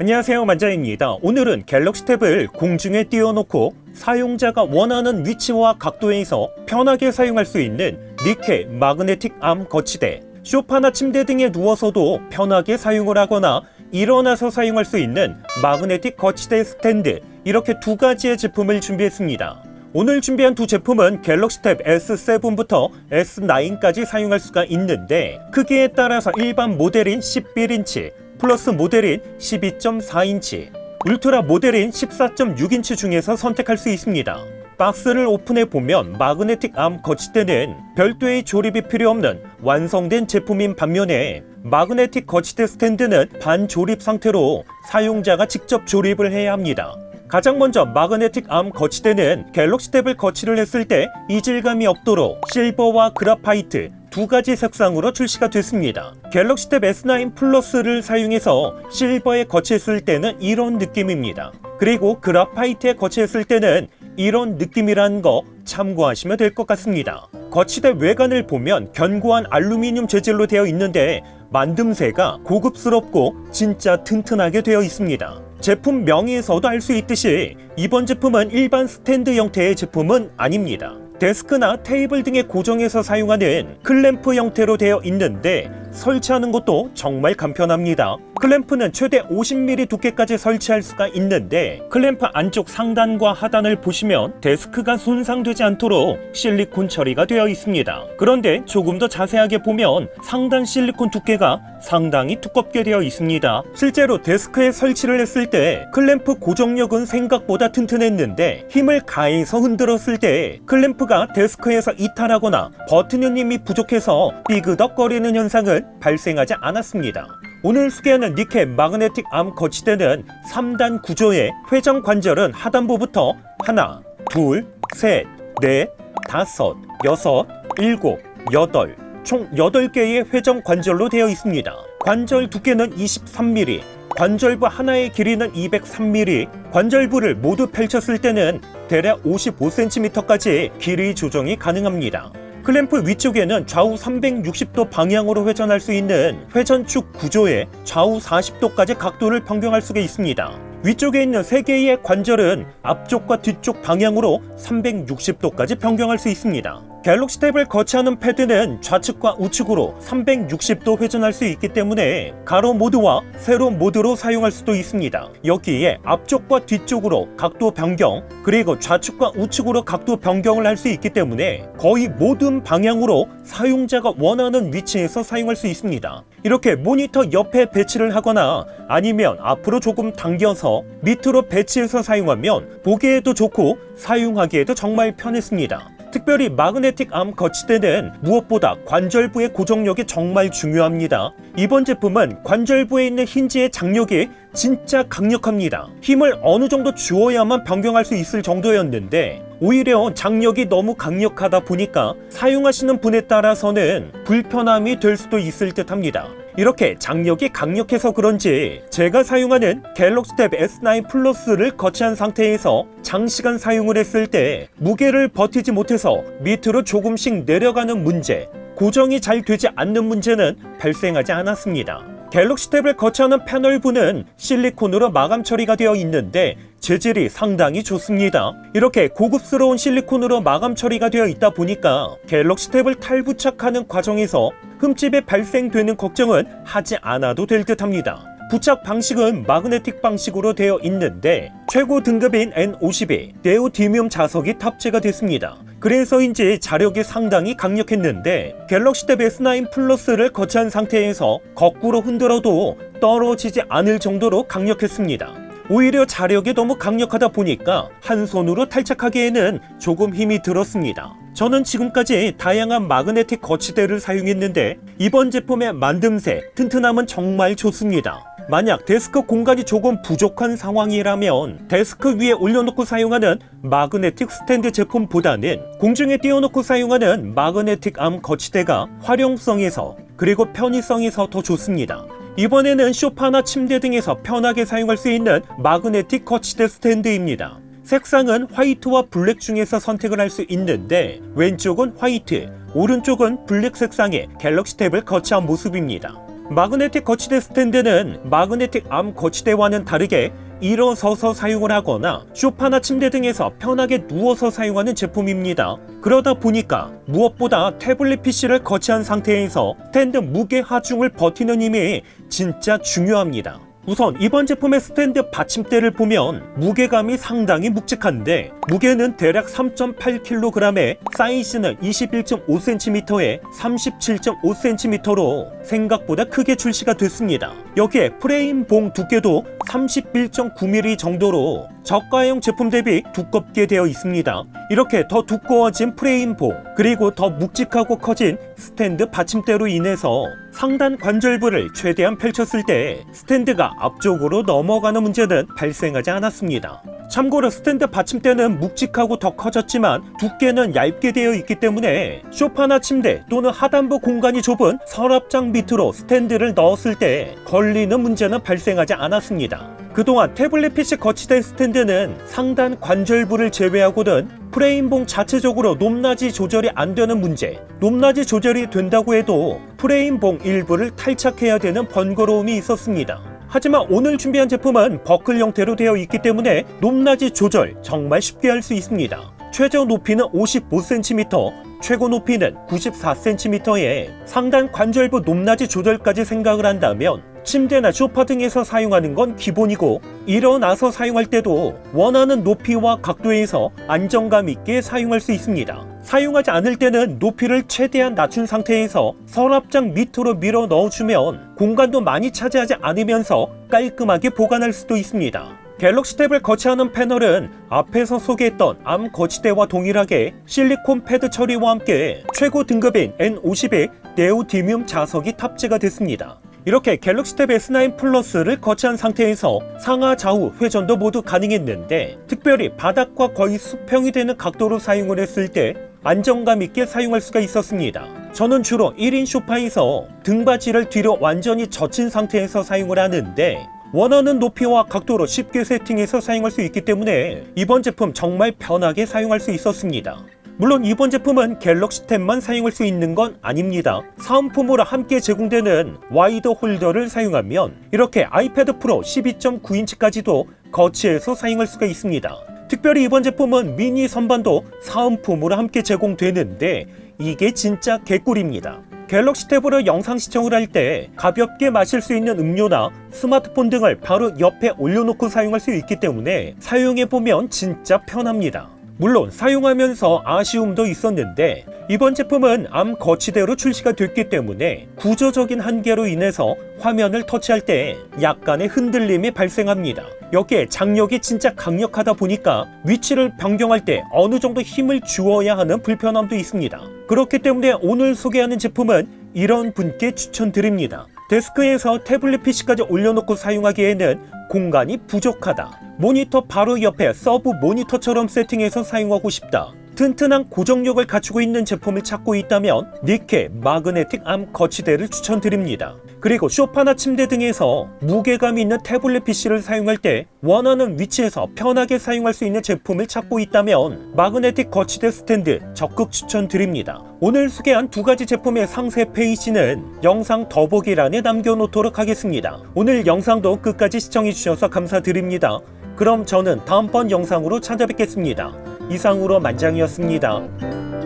안녕하세요, 만자입니다. 오늘은 갤럭시 탭을 공중에 띄워놓고 사용자가 원하는 위치와 각도에서 편하게 사용할 수 있는 니케 마그네틱 암 거치대, 소파나 침대 등에 누워서도 편하게 사용을 하거나 일어나서 사용할 수 있는 마그네틱 거치대 스탠드, 이렇게 두 가지의 제품을 준비했습니다. 오늘 준비한 두 제품은 갤럭시 탭 S7부터 S9까지 사용할 수가 있는데, 크기에 따라서 일반 모델인 11인치, 플러스 모델인 12.4인치, 울트라 모델인 14.6인치 중에서 선택할 수 있습니다. 박스를 오픈해 보면 마그네틱 암 거치대는 별도의 조립이 필요 없는 완성된 제품인 반면에, 마그네틱 거치대 스탠드는 반조립 상태로 사용자가 직접 조립을 해야 합니다. 가장 먼저 마그네틱 암 거치대는 갤럭시 탭을 거치를 했을 때 이질감이 없도록 실버와 그라파이트 두 가지 색상으로 출시가 됐습니다. 갤럭시 탭 S9 플러스를 사용해서 실버에 거치했을 때는 이런 느낌입니다. 그리고 그라파이트에 거치했을 때는 이런 느낌이라는 거 참고하시면 될 것 같습니다. 거치대 외관을 보면 견고한 알루미늄 재질로 되어 있는데 만듦새가 고급스럽고 진짜 튼튼하게 되어 있습니다. 제품 명의에서도 알 수 있듯이 이번 제품은 일반 스탠드 형태의 제품은 아닙니다. 데스크나 테이블 등에 고정해서 사용하는 클램프 형태로 되어 있는데 설치하는 것도 정말 간편합니다. 클램프는 최대 50mm 두께까지 설치할 수가 있는데, 클램프 안쪽 상단과 하단을 보시면 데스크가 손상되지 않도록 실리콘 처리가 되어 있습니다. 그런데 조금 더 자세하게 보면 상단 실리콘 두께가 상당히 두껍게 되어 있습니다. 실제로 데스크에 설치를 했을 때 클램프 고정력은 생각보다 튼튼했는데, 힘을 가해서 흔들었을 때 클램프가 데스크에서 이탈하거나 버튼형이 부족해서 삐그덕거리는 현상은 발생하지 않았습니다. 오늘 소개하는 니케 마그네틱 암 거치대는 3단 구조의 회전 관절은 하단부부터 하나, 둘, 셋, 넷, 다섯, 여섯, 일곱, 여덟, 총 8개의 회전 관절로 되어 있습니다. 관절 두께는 23mm, 관절부 하나의 길이는 203mm, 관절부를 모두 펼쳤을 때는 대략 55cm까지 길이 조정이 가능합니다. 클램프 위쪽에는 좌우 360도 방향으로 회전할 수 있는 회전축 구조에 좌우 40도까지 각도를 변경할 수가 있습니다. 위쪽에 있는 3개의 관절은 앞쪽과 뒤쪽 방향으로 360도까지 변경할 수 있습니다. 갤럭시 탭을 거치하는 패드는 좌측과 우측으로 360도 회전할 수 있기 때문에 가로 모드와 세로 모드로 사용할 수도 있습니다. 여기에 앞쪽과 뒤쪽으로 각도 변경, 그리고 좌측과 우측으로 각도 변경을 할 수 있기 때문에 거의 모든 방향으로 사용자가 원하는 위치에서 사용할 수 있습니다. 이렇게 모니터 옆에 배치를 하거나 아니면 앞으로 조금 당겨서 밑으로 배치해서 사용하면 보기에도 좋고 사용하기에도 정말 편했습니다. 특별히 마그네틱 암 거치대는 무엇보다 관절부의 고정력이 정말 중요합니다. 이번 제품은 관절부에 있는 힌지의 장력이 진짜 강력합니다. 힘을 어느 정도 주어야만 변경할 수 있을 정도였는데, 오히려 장력이 너무 강력하다 보니까 사용하시는 분에 따라서는 불편함이 될 수도 있을 듯 합니다. 이렇게 장력이 강력해서 그런지 제가 사용하는 갤럭시 탭 S9 플러스를 거치한 상태에서 장시간 사용을 했을 때 무게를 버티지 못해서 밑으로 조금씩 내려가는 문제, 고정이 잘 되지 않는 문제는 발생하지 않았습니다. 갤럭시 탭을 거치하는 패널부는 실리콘으로 마감 처리가 되어 있는데 재질이 상당히 좋습니다. 이렇게 고급스러운 실리콘으로 마감 처리가 되어 있다 보니까 갤럭시 탭을 탈부착하는 과정에서 흠집이 발생되는 걱정은 하지 않아도 될 듯합니다. 부착 방식은 마그네틱 방식으로 되어 있는데 최고 등급인 N52 네오디뮴 자석이 탑재가 됐습니다. 그래서인지 자력이 상당히 강력했는데 갤럭시 탭 S9 플러스를 거치한 상태에서 거꾸로 흔들어도 떨어지지 않을 정도로 강력했습니다. 오히려 자력이 너무 강력하다 보니까 한 손으로 탈착하기에는 조금 힘이 들었습니다. 저는 지금까지 다양한 마그네틱 거치대를 사용했는데 이번 제품의 만듦새, 튼튼함은 정말 좋습니다. 만약 데스크 공간이 조금 부족한 상황이라면 데스크 위에 올려놓고 사용하는 마그네틱 스탠드 제품보다는 공중에 띄워놓고 사용하는 마그네틱 암 거치대가 활용성에서 그리고 편의성에서 더 좋습니다. 이번에는 소파나 침대 등에서 편하게 사용할 수 있는 마그네틱 거치대 스탠드입니다. 색상은 화이트와 블랙 중에서 선택을 할 수 있는데 왼쪽은 화이트, 오른쪽은 블랙 색상의 갤럭시 탭을 거치한 모습입니다. 마그네틱 거치대 스탠드는 마그네틱 암 거치대와는 다르게 일어서서 사용을 하거나 소파나 침대 등에서 편하게 누워서 사용하는 제품입니다. 그러다 보니까 무엇보다 태블릿 PC를 거치한 상태에서 스탠드 무게 하중을 버티는 힘이 진짜 중요합니다. 우선 이번 제품의 스탠드 받침대를 보면 무게감이 상당히 묵직한데 무게는 대략 3.8kg에 사이즈는 21.5cm에 37.5cm로 생각보다 크게 출시가 됐습니다. 여기에 프레임 봉 두께도 31.9mm 정도로 저가형 제품 대비 두껍게 되어 있습니다. 이렇게 더 두꺼워진 프레임 봉 그리고 더 묵직하고 커진 스탠드 받침대로 인해서 상단 관절부를 최대한 펼쳤을 때 스탠드가 앞쪽으로 넘어가는 문제는 발생하지 않았습니다. 참고로 스탠드 받침대는 묵직하고 더 커졌지만 두께는 얇게 되어 있기 때문에 소파나 침대 또는 하단부 공간이 좁은 서랍장 밑으로 스탠드를 넣었을 때 걸리는 문제는 발생하지 않았습니다. 그동안 태블릿 PC 거치대 스탠드는 상단 관절부를 제외하고는 프레임봉 자체적으로 높낮이 조절이 안 되는 문제, 높낮이 조절이 된다고 해도 프레임봉 일부를 탈착해야 되는 번거로움이 있었습니다. 하지만 오늘 준비한 제품은 버클 형태로 되어 있기 때문에 높낮이 조절 정말 쉽게 할 수 있습니다. 최저 높이는 55cm, 최고 높이는 94cm에 상단 관절부 높낮이 조절까지 생각을 한다면 침대나 소파 등에서 사용하는 건 기본이고 일어나서 사용할 때도 원하는 높이와 각도에서 안정감 있게 사용할 수 있습니다. 사용하지 않을 때는 높이를 최대한 낮춘 상태에서 서랍장 밑으로 밀어 넣어주면 공간도 많이 차지하지 않으면서 깔끔하게 보관할 수도 있습니다. 갤럭시 탭을 거치하는 패널은 앞에서 소개했던 암 거치대와 동일하게 실리콘 패드 처리와 함께 최고 등급인 N50의 네오디뮴 자석이 탑재가 됐습니다. 이렇게 갤럭시 탭 S9 플러스를 거치한 상태에서 상하 좌우 회전도 모두 가능했는데 특별히 바닥과 거의 수평이 되는 각도로 사용을 했을 때 안정감 있게 사용할 수가 있었습니다. 저는 주로 1인 소파에서 등받이를 뒤로 완전히 젖힌 상태에서 사용을 하는데 원하는 높이와 각도로 쉽게 세팅해서 사용할 수 있기 때문에 이번 제품 정말 편하게 사용할 수 있었습니다. 물론 이번 제품은 갤럭시 탭만 사용할 수 있는 건 아닙니다. 사은품으로 함께 제공되는 와이드 홀더를 사용하면 이렇게 아이패드 프로 12.9인치까지도 거치해서 사용할 수가 있습니다. 특별히 이번 제품은 미니 선반도 사은품으로 함께 제공되는데 이게 진짜 개꿀입니다. 갤럭시 탭으로 영상 시청을 할 때 가볍게 마실 수 있는 음료나 스마트폰 등을 바로 옆에 올려놓고 사용할 수 있기 때문에 사용해보면 진짜 편합니다. 물론 사용하면서 아쉬움도 있었는데 이번 제품은 암 거치대로 출시가 됐기 때문에 구조적인 한계로 인해서 화면을 터치할 때 약간의 흔들림이 발생합니다. 여기에 장력이 진짜 강력하다 보니까 위치를 변경할 때 어느 정도 힘을 주어야 하는 불편함도 있습니다. 그렇기 때문에 오늘 소개하는 제품은 이런 분께 추천드립니다. 데스크에서 태블릿 PC까지 올려놓고 사용하기에는 공간이 부족하다. 모니터 바로 옆에 서브 모니터처럼 세팅해서 사용하고 싶다. 튼튼한 고정력을 갖추고 있는 제품을 찾고 있다면 니케 마그네틱 암 거치대를 추천드립니다. 그리고 소파나 침대 등에서 무게감 있는 태블릿 PC를 사용할 때 원하는 위치에서 편하게 사용할 수 있는 제품을 찾고 있다면 마그네틱 거치대 스탠드 적극 추천드립니다. 오늘 소개한 두 가지 제품의 상세 페이지는 영상 더보기란에 남겨놓도록 하겠습니다. 오늘 영상도 끝까지 시청해주셔서 감사드립니다. 그럼 저는 다음번 영상으로 찾아뵙겠습니다. 이상으로 만장이었습니다.